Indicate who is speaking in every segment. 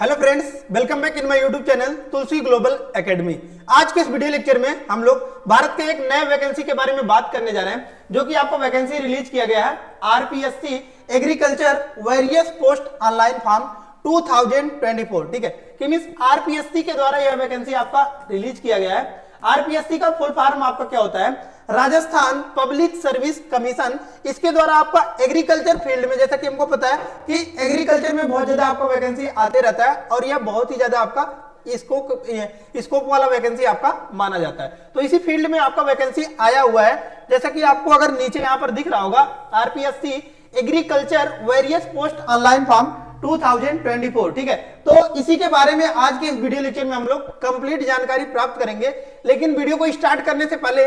Speaker 1: Hello friends, welcome back in my YouTube channel Tulsi global academy. आज के इस video lecture में हम लोग भारत के एक नए वैकेंसी के बारे में बात करने जा रहे हैं, जो कि आपको वैकेंसी रिलीज किया गया है RPSC agriculture various post online form 2024। ठीक है, कि मींस आरपीएससी के द्वारा यह वैकेंसी आपका रिलीज किया गया है। आरपीएससी का फुल फॉर्म आपका क्या होता है? Rajasthan public service commission. इसके द्वारा आपका एग्रीकल्चर फील्ड में, जैसा कि हमको पता है कि एग्रीकल्चर में बहुत ज्यादा आपका वैकेंसी आते रहता है और यह बहुत ही ज्यादा आपका स्कोप वाला वैकेंसी आपका माना जाता है। तो इसी फील्ड में आपका वैकेंसी आया हुआ है। जैसा कि आपको अगर नीचे यहां पर दिख रहा होगा RPSC agriculture various post online form 2024। ठीक है, तो इसी के बारे में आज के इस वीडियो लेक्चर में हम लोग कंप्लीट जानकारी प्राप्त करेंगे। लेकिन वीडियो को स्टार्ट करने से पहले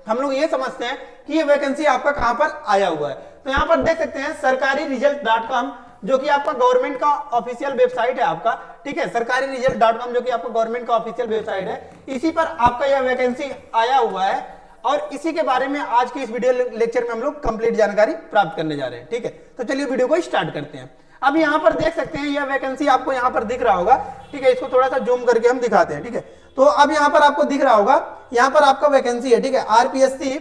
Speaker 1: हम लोग ये समझते हैं कि ये वैकेंसी आपका कहां पर आया हुआ है। तो यहां पर देख सकते हैं सरकारी रिजल्ट.com, जो कि आपका गवर्नमेंट का ऑफिशियल वेबसाइट है आपका। ठीक है, सरकारी रिजल्ट.com जो कि आपका गवर्नमेंट का ऑफिशियल वेबसाइट है, इसी पर आपका यह वैकेंसी आया हुआ है और इसी के बारे में आज के इस वीडियो लेक्चर में हम लोग कंप्लीट जानकारी प्राप्त करने जा रहे हैं। ठीक है, तो चलिए वीडियो को स्टार्ट करते हैं। अब यहाँ पर देख सकते हैं यह वैकेंसी आपको यहाँ पर दिख रहा होगा। ठीक है, इसको थोड़ा सा जूम करके हम दिखाते हैं। ठीक है, तो अब यहाँ पर आपको दिख रहा होगा, यहाँ पर आपका वैकेंसी है। ठीक है, आरपीएससी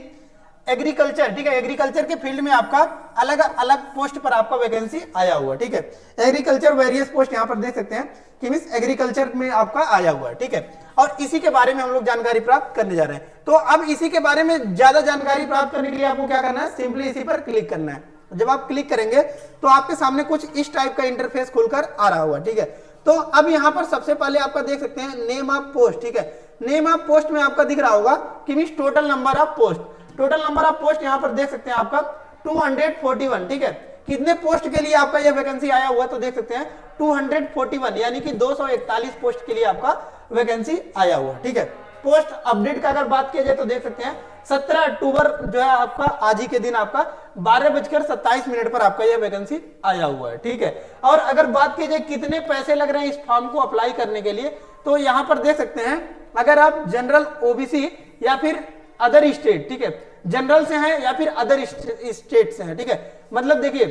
Speaker 1: एग्रीकल्चर। ठीक है, एग्रीकल्चर के फील्ड में आपका अलग अलग पोस्ट पर आपका वैकेंसी आया हुआ है। ठीक है, एग्रीकल्चर वेरियस पोस्ट यहाँ पर देख सकते हैं कि मींस एग्रीकल्चर में आपका आया हुआ है। ठीक है, और इसी के बारे में हम लोग जानकारी प्राप्त करने जा रहे हैं। तो अब इसी के बारे में ज्यादा जानकारी प्राप्त करने के लिए आपको क्या करना है? सिंपली इसी पर क्लिक करना है। जब आप क्लिक करेंगे तो आपके सामने कुछ इस टाइप का इंटरफेस खुलकर आ रहा होगा। ठीक है, तो अब यहाँ पर सबसे पहले आपका देख सकते हैं नेम ऑफ पोस्ट। ठीक है, नेम ऑफ पोस्ट में आपका दिख रहा होगा कि means total number of post. Total number of post यहाँ पर देख सकते हैं आपका 241। ठीक है, कितने पोस्ट के लिए आपका यह वैकेंसी आया हुआ? तो देख सकते हैं 241, यानी कि 241 पोस्ट के लिए आपका वैकेंसी आया हुआ। ठीक है, पोस्ट अपडेट का अगर बात किया जाए तो देख सकते हैं 17 अक्टूबर जो है आपका आज ही के दिन आपका 12:27 पर आपका यह वैकेंसी आया हुआ है। ठीक है, और अगर बात की जाए कितने पैसे लग रहे हैं इस फॉर्म को अप्लाई करने के लिए, तो यहां पर देख सकते हैं अगर आप जनरल ओबीसी या फिर अदर स्टेट, ठीक है, जनरल से हैं या फिर अदर स्टेट से हैं। ठीक है, मतलब देखिए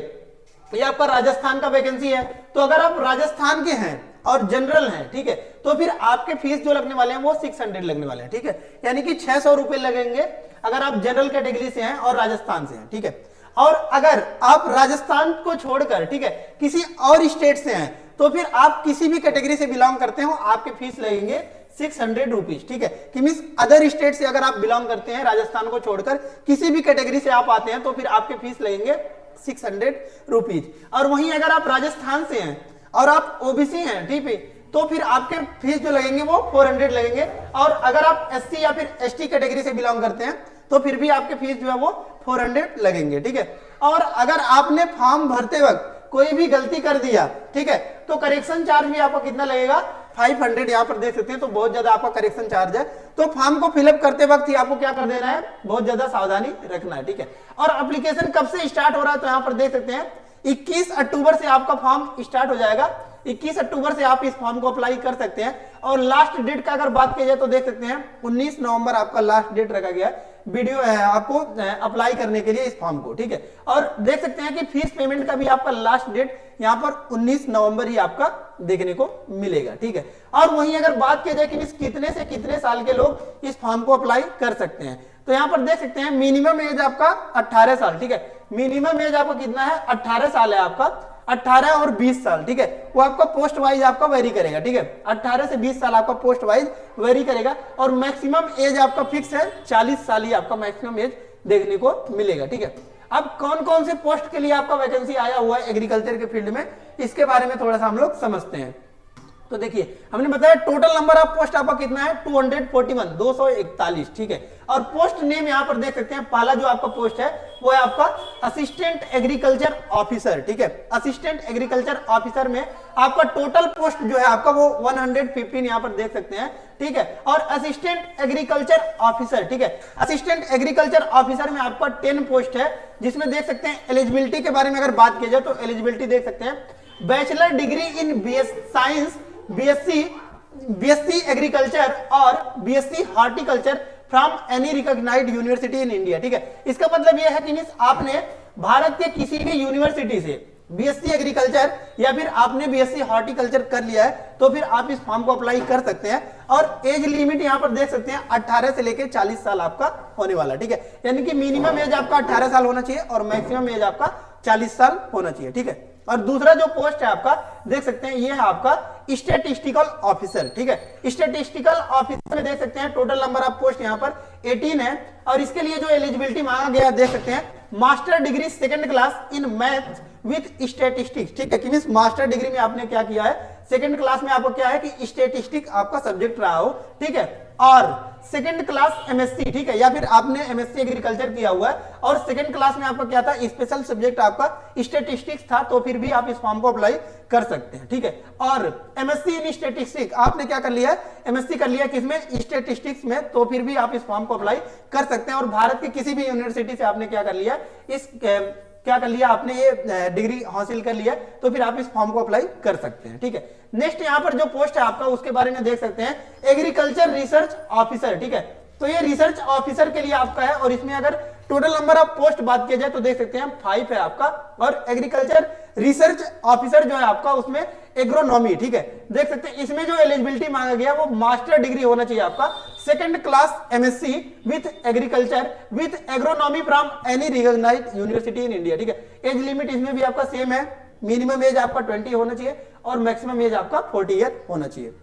Speaker 1: ये आपका राजस्थान का वैकेंसी है, तो अगर आप राजस्थान के हैं और जनरल हैं, ठीक है, तो फिर आपके फीस जो लगने वाले हैं वो 600 लगने वाले हैं। ठीक है, यानी कि 600 रुपए लगेंगे अगर आप जनरल कैटेगरी से हैं और राजस्थान से हैं। ठीक है, और अगर आप राजस्थान को छोड़कर, ठीक है, किसी और स्टेट से हैं तो फिर आप किसी भी कैटेगरी से बिलोंग करते हो, आपके फीस लगेंगे 600 रुपीज। ठीक है, कि मींस अदर स्टेट से अगर आप बिलोंग करते हैं, राजस्थान को छोड़कर किसी भी कैटेगरी से आप आते हैं तो फिर आपके फीस लगेंगे 600 रुपीज। और वहीं अगर आप राजस्थान से हैं और आप ओबीसी हैं, ठीक है, तो फिर आपके फीस जो लगेंगे वो 400 लगेंगे। और अगर आप एससी या फिर एसटी कैटेगरी से बिलोंग करते हैं तो फिर भी आपके फीस जो है वो 400 लगेंगे। ठीक है, और अगर आपने फॉर्म भरते वक्त कोई भी गलती कर दिया, ठीक है, तो करेक्शन चार्ज भी आपको कितना लगेगा? 500। यहाँ पर देख सकते हैं, तो बहुत ज्यादा आपका करेक्शन चार्ज है। तो फॉर्म को फिलअप करते वक्त ही आपको क्या कर देना है? बहुत ज्यादा सावधानी रखना है। ठीक है, और एप्लीकेशन कब से स्टार्ट हो रहा है? तो यहाँ पर देख सकते हैं 21 अक्टूबर से आपका फॉर्म स्टार्ट हो जाएगा। 21 अक्टूबर से आप इस फॉर्म को अप्लाई कर सकते हैं। और लास्ट डेट का अगर बात की जाए तो देख सकते हैं 19 नवंबर आपका लास्ट डेट रखा गया है वीडियो है आपको अप्लाई करने के लिए इस फॉर्म को। ठीक है, और देख सकते हैं कि फीस पेमेंट का भी आपका लास्ट डेट यहाँ पर 19 नवंबर ही आपका देखने को मिलेगा। ठीक है, और वहीं अगर बात की जाए कि कितने से कितने साल के लोग इस फॉर्म को अप्लाई कर सकते हैं, तो यहाँ पर देख सकते हैं मिनिमम एज आपका 18 साल। ठीक है, मिनिमम एज आपका कितना है? 18 साल है आपका। 18 और 20 साल, ठीक है, वो आपका पोस्ट वाइज आपका वेरी करेगा। ठीक है, 18 से 20 साल आपका पोस्ट वाइज वेरी करेगा। और मैक्सिमम एज आपका फिक्स है 40 साल ही आपका मैक्सिमम एज देखने को मिलेगा। ठीक है, अब कौन कौन से पोस्ट के लिए आपका वैकेंसी आया हुआ है एग्रीकल्चर के फील्ड में, इसके बारे में थोड़ा सा हम लोग समझते हैं। तो देखिए हमने बताया टोटल नंबर ऑफ पोस्ट आपका कितना है? 241, 241। ठीक है, और पोस्ट नेम यहाँ पर देख सकते हैं, पहला जो आपका पोस्ट है वो है आपका असिस्टेंट एग्रीकल्चर ऑफिसर। ठीक है, असिस्टेंट एग्रीकल्चर ऑफिसर में आपका टोटल पोस्ट जो है आपका वो 115 यहाँ पर देख सकते हैं। ठीक है, और असिस्टेंट एग्रीकल्चर ऑफिसर, ठीक है, असिस्टेंट एग्रीकल्चर ऑफिसर में आपका 10 पोस्ट है, जिसमें देख सकते हैं एलिजिबिलिटी के बारे में अगर बात की जाए तो एलिजिबिलिटी देख सकते हैं bachelor degree in BS science, BSc agriculture और BSc horticulture from any recognised university in India. ठीक है, इसका मतलब यह है कि आपने भारत के किसी भी यूनिवर्सिटी से बीएससी एग्रीकल्चर या फिर आपने बीएससी हॉर्टिकल्चर कर लिया है तो फिर आप इस फॉर्म को अप्लाई कर सकते हैं। और एज लिमिट यहां पर देख सकते हैं 18 से लेकर 40 साल आपका होने वाला, ठीक है। यानी कि मिनिमम एज आपका 18 साल होना चाहिए और मैक्सिमम एज आपका 40 साल होना चाहिए, ठीक है। और दूसरा जो पोस्ट है आपका देख सकते हैं ये है आपका स्टैटिस्टिकल ऑफिसर, ठीक है। स्टैटिस्टिकल ऑफिसर में देख सकते हैं टोटल नंबर ऑफ पोस्ट यहाँ पर 18 है और इसके लिए जो एलिजिबिलिटी मांगा गया है देख सकते हैं master degree second class in math with statistics, ठीक है। कि मींस मास्टर डिग्री में आपने क्या किया है, सेकंड क्लास में आपको क्या है कि स्टैटिस्टिक आपका सब्जेक्ट रहा हो, ठीक है। और सेकंड क्लास एमएससी, ठीक है, या फिर आपने एमएससी एग्रीकल्चर किया हुआ है और सेकंड क्लास में आपका क्या था, स्पेशल सब्जेक्ट आपका स्टैटिस्टिक्स था, तो फिर भी आप इस फॉर्म को अप्लाई कर सकते हैं, ठीक है। और एमएससी इन स्टैटिस्टिक्स आपने क्या कर लिया है, एमएससी कर लिया किसमें, स्टैटिस्टिक्स में, तो फिर भी आप इस फॉर्म को अप्लाई कर सकते हैं। और भारत की किसी भी यूनिवर्सिटी से आपने क्या कर लिया, इस क्या कर लिया आपने, ये डिग्री हासिल कर लिया, तो फिर आप इस फॉर्म को अप्लाई कर सकते हैं, ठीक है। नेक्स्ट यहाँ पर जो पोस्ट है आपका उसके बारे में देख सकते हैं एग्रीकल्चर रिसर्च ऑफिसर, ठीक है। तो ये रिसर्च ऑफिसर के लिए आपका है और इसमें अगर टोटल नंबर ऑफ पोस्ट बात किया जाए तो देख सकते हैं 5 है आपका। और एग्रीकल्चर रिसर्च ऑफिसर जो है आपका उसमें एग्रोनॉमी, ठीक है, देख सकते हैं इसमें जो एलिजिबिलिटी मांगा गया वो मास्टर डिग्री होना चाहिए आपका second class MSc with agriculture with agronomy from any recognised university in India, ठीक है। एज लिमिट इसमें भी आपका सेम है, मिनिमम एज आपका 20 होना चाहिए और मैक्सिमम एज आपका 40 ईयर होना चाहिए।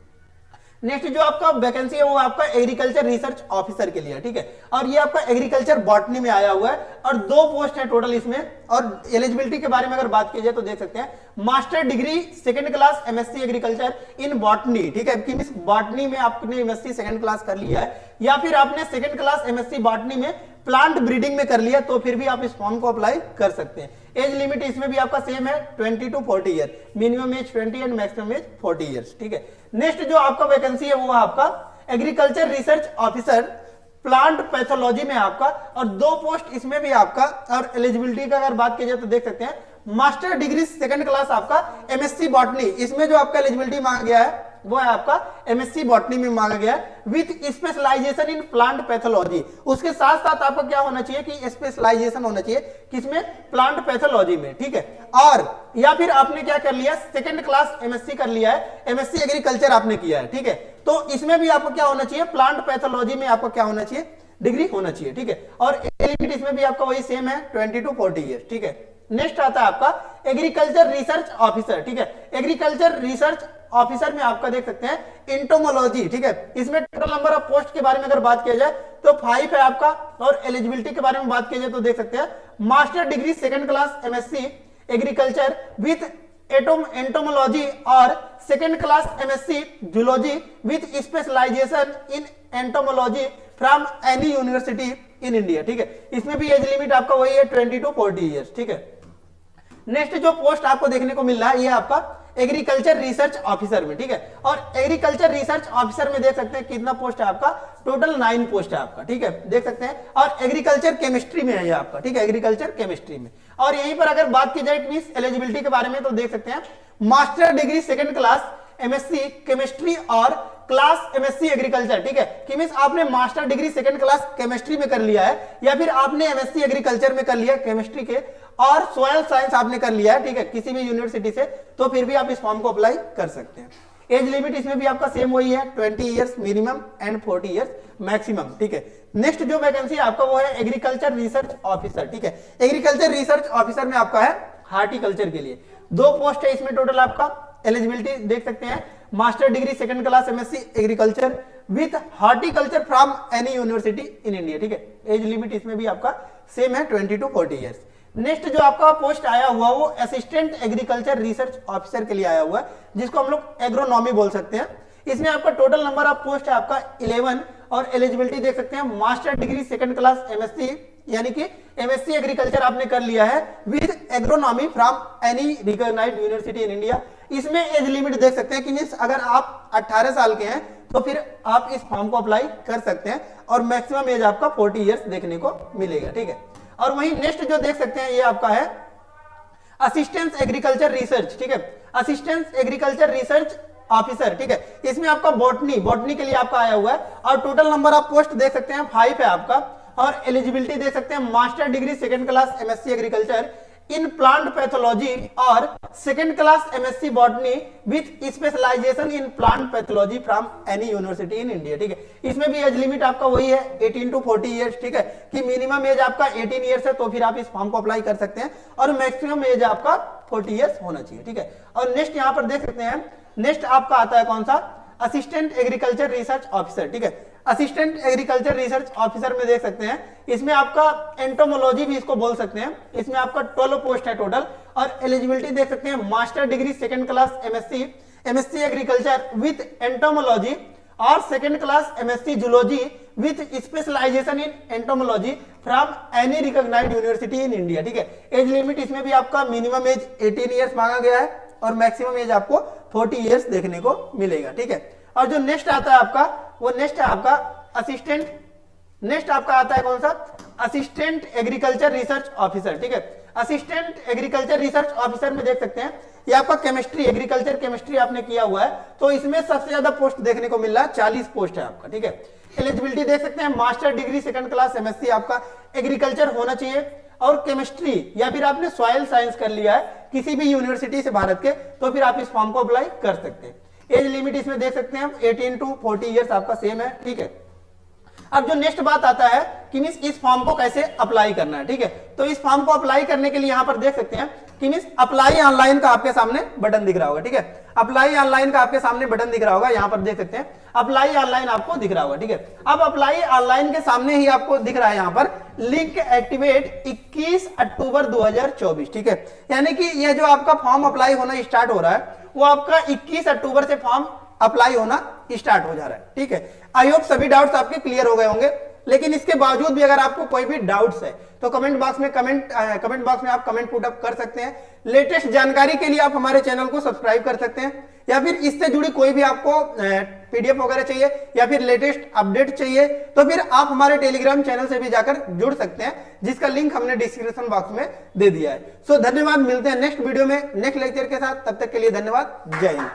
Speaker 1: नेक्स्ट जो आपका वैकेंसी है वो आपका एग्रीकल्चर रिसर्च ऑफिसर के लिए है, ठीक है। और ये आपका एग्रीकल्चर बॉटनी में आया हुआ है और 2 पोस्ट है टोटल इसमें। और एलिजिबिलिटी के बारे में अगर बात की जाए तो देख सकते हैं master degree second class MSc agriculture in botany, ठीक है। कि मिस बॉटनी में आपने एमएससी सेकंड क्लास कर लिया है या फिर आपने सेकंड क्लास एमएससी बॉटनी में प्लांट ब्रीडिंग में कर लिया तो फिर भी आप इस फॉर्म को अप्लाई कर सकते हैं। एज लिमिट इसमें भी आपका सेम है 20 to 40 year, minimum age 20 and maximum age 40 years, ठीक है। नेक्स्ट जो आपका वैकेंसी है वो आपका agriculture research officer plant pathology में आपका, और 2 पोस्ट इसमें भी आपका। और एलिजिबिलिटी का अगर बात की जाए तो देख सकते हैं मास्टर डिग्री सेकंड क्लास आपका एमएससी बॉटनी, इसमें जो आपका एलिजिबिलिटी मांगा गया है वो है आपका एमएससी बॉटनी में मांगा गया है with specialisation in plant pathology. उसके साथ साथ आपका क्या होना चाहिए कि स्पेशलाइजेशन होना चाहिए किसमें, प्लांट पैथोलॉजी में, ठीक है। और या फिर आपने क्या कर लिया, सेकंड क्लास एमएससी कर लिया है, एमएससी एग्रीकल्चर आपने किया है, ठीक है। तो इसमें भी आपको क्या होना चाहिए, प्लांट पैथोलॉजी में आपको क्या होना चाहिए, डिग्री होना चाहिए, ठीक है। और लिमिट इसमें भी आपका वही सेम है 20 to 40 ईयर, ठीक है। नेक्स्ट आता है आपका एग्रीकल्चर रिसर्च ऑफिसर, ठीक है। एग्रीकल्चर रिसर्च ऑफिसर में आपका देख सकते हैं एंटोमोलॉजी, ठीक है। इसमें टोटल नंबर ऑफ पोस्ट के बारे में अगर बात किया जाए तो 5 है आपका। और एलिजिबिलिटी के बारे में बात किया जाए तो देख सकते हैं master degree second class MSc agriculture with entomology और second class MSc zoology with specialisation in entomology from any university in India, ठीक है। इसमें भी एज लिमिट आपका वही है 20 to 40 ईयर्स, ठीक है। नेक्स्ट जो पोस्ट आपको देखने को मिल रहा है ये आपका एग्रीकल्चर रिसर्च ऑफिसर में, ठीक है। और एग्रीकल्चर रिसर्च ऑफिसर में देख सकते हैं कितना पोस्ट है आपका, टोटल 9 पोस्ट है आपका, ठीक है, देख सकते हैं। और एग्रीकल्चर केमिस्ट्री में है ये आपका, ठीक है, एग्रीकल्चर केमिस्ट्री में। और यहीं पर अगर बात की जाए मींस एलिजिबिलिटी के बारे में तो देख सकते हैं master degree second class MSc chemistry और क्लास एमएससी एग्रीकल्चर, ठीक है। कि मींस आपने master degree second class chemistry में कर लिया है या फिर आपने एमएससी एग्रीकल्चर में कर लिया केमिस्ट्री के और सॉइल साइंस आपने कर लिया है, ठीक है, किसी भी यूनिवर्सिटी से, तो फिर भी आप इस फॉर्म को अप्लाई कर सकते हैं। एज लिमिट इसमें भी आपका सेम वही है 20 years minimum and 40 years maximum, ठीक है। नेक्स्ट जो वैकेंसी आपका वो है एग्रीकल्चर रिसर्च ऑफिसर, ठीक है। एग्रीकल्चर रिसर्च ऑफिसर में आपका है हार्टिकल्चर के लिए 2 पोस्ट है इसमें टोटल आपका। एलिजिबिलिटी देख सकते हैं master degree second class MSc agriculture with horticulture from any university in India, ठीक है। एज लिमिट इसमें भी आपका सेम है 20 to 40 ईयर्स। नेक्स्ट जो आपका पोस्ट आया हुआ वो असिस्टेंट एग्रीकल्चर रिसर्च ऑफिसर के लिए आया हुआ है जिसको हम लोग एग्रोनॉमी बोल सकते हैं। इसमें आपका टोटल नंबर ऑफ पोस्ट है आपका 11 और एलिजिबिलिटी देख सकते हैं master degree second class MSc यानी कि एमएससी एग्रीकल्चर आपने कर लिया है with agronomy from any recognised university in India. इसमें एज लिमिट देख सकते हैं कि मींस अगर आप 18 साल के हैं तो फिर आप इस फॉर्म को अप्लाई कर सकते हैं और मैक्सिमम एज आपका 40 ईयर्स देखने को मिलेगा, ठीक है। और वहीं नेक्स्ट जो देख सकते हैं ये आपका है असिस्टेंट एग्रीकल्चर रिसर्च, ठीक है, असिस्टेंट एग्रीकल्चर रिसर्च ऑफिसर, ठीक है। इसमें आपका बॉटनी के लिए आपका आया हुआ है और टोटल नंबर ऑफ पोस्ट देख सकते हैं 5 है आपका। और एलिजिबिलिटी देख सकते हैं master degree second class MSc agriculture in plant pathology और second class MSc botany with specialisation in plant pathology from any university in India. ठीक है, इसमें भी एज लिमिट आपका वही है 18 to 40 ईयर्स। ठीक है, कि मिनिमम एज आपका 18 ईयर्स है तो फिर आप इस फॉर्म को अप्लाई कर सकते हैं और मैक्सिमम एज आपका 40 ईयर्स होना चाहिए। ठीक है, और नेक्स्ट यहाँ पर देख सकते हैं, नेक्स्ट आपका आता है कौन सा, असिस्टेंट एग्रीकल्चर रिसर्च ऑफिसर। ठीक है, असिस्टेंट एग्रीकल्चर रिसर्च ऑफिसर में देख सकते हैं, इसमें आपका एंटोमोलॉजी भी इसको बोल सकते हैं, इसमें आपका 12 पोस्ट है टोटल। और एलिजिबिलिटी देख सकते हैं, master degree second class MSc agriculture with entomology और second class MSc zoology with specialisation in entomology from any recognised university in India. ठीक है, एज लिमिट इसमें भी आपका मिनिमम एज 18 ईयर्स मांगा गया है और मैक्सिमम एज आपको 40 ईयर्स देखने को मिलेगा। ठीक है, और जो नेक्स्ट आता है आपका, वो नेक्स्ट है आपका असिस्टेंट, नेक्स्ट आपका आता है कौन सा, असिस्टेंट एग्रीकल्चर रिसर्च ऑफिसर। ठीक है, असिस्टेंट एग्रीकल्चर रिसर्च ऑफिसर में देख सकते हैं, ये आपका केमिस्ट्री, एग्रीकल्चर केमिस्ट्री आपने किया हुआ है तो इसमें सबसे ज्यादा पोस्ट देखने को मिल रहा है, 40 पोस्ट है आपका। ठीक है, एलिजिबिलिटी देख सकते हैं, master degree second class MSc आपका एग्रीकल्चर होना चाहिए और केमिस्ट्री या फिर आपने सॉइल साइंस कर लिया है किसी भी यूनिवर्सिटी से भारत के, तो फिर आप इस फॉर्म को अप्लाई कर सकते हैं। एज लिमिट इसमें देख सकते हैं 18 to 40 ईयर्स आपका सेम है। ठीक है, अब जो नेक्स्ट बात आता है कि मींस इस फॉर्म को कैसे अप्लाई करना है। ठीक है, तो इस फॉर्म को अप्लाई करने के लिए यहां पर देख सकते हैं कि मींस अप्लाई ऑनलाइन का आपके सामने बटन दिख रहा होगा। ठीक है, अप्लाई ऑनलाइन का आपके सामने बटन दिख रहा होगा, यहां पर देख सकते हैं अप्लाई ऑनलाइन आपको दिख रहा होगा। ठीक है, अब अप्लाई ऑनलाइन के सामने ही आपको दिख रहा है यहां पर लिंक एक्टिवेट 21 अक्टूबर 2024। ठीक है, यानी कि यह जो आपका फॉर्म अप्लाई होना स्टार्ट हो रहा है वो आपका 21 अक्टूबर से फॉर्म अप्लाई होना स्टार्ट हो जा रहा है। ठीक है, आई होप सभी डाउट्स आपके क्लियर हो गए होंगे, लेकिन इसके बावजूद भी अगर आपको कोई भी डाउट्स है तो कमेंट बॉक्स में आप कमेंट पुट अप कर सकते हैं। लेटेस्ट जानकारी के लिए आप हमारे चैनल को सब्सक्राइब कर सकते हैं, या फिर इससे जुड़ी कोई भी आपको पीडीएफ वगैरह चाहिए या फिर लेटेस्ट अपडेट चाहिए तो फिर आप हमारे टेलीग्राम चैनल से भी जाकर जुड़ सकते हैं, जिसका लिंक हमने डिस्क्रिप्शन बॉक्स में दे दिया है। सो धन्यवाद, मिलते हैं नेक्स्ट वीडियो में नेक्स्ट लेक्चर के साथ, तब तक के लिए धन्यवाद, जय हिंद।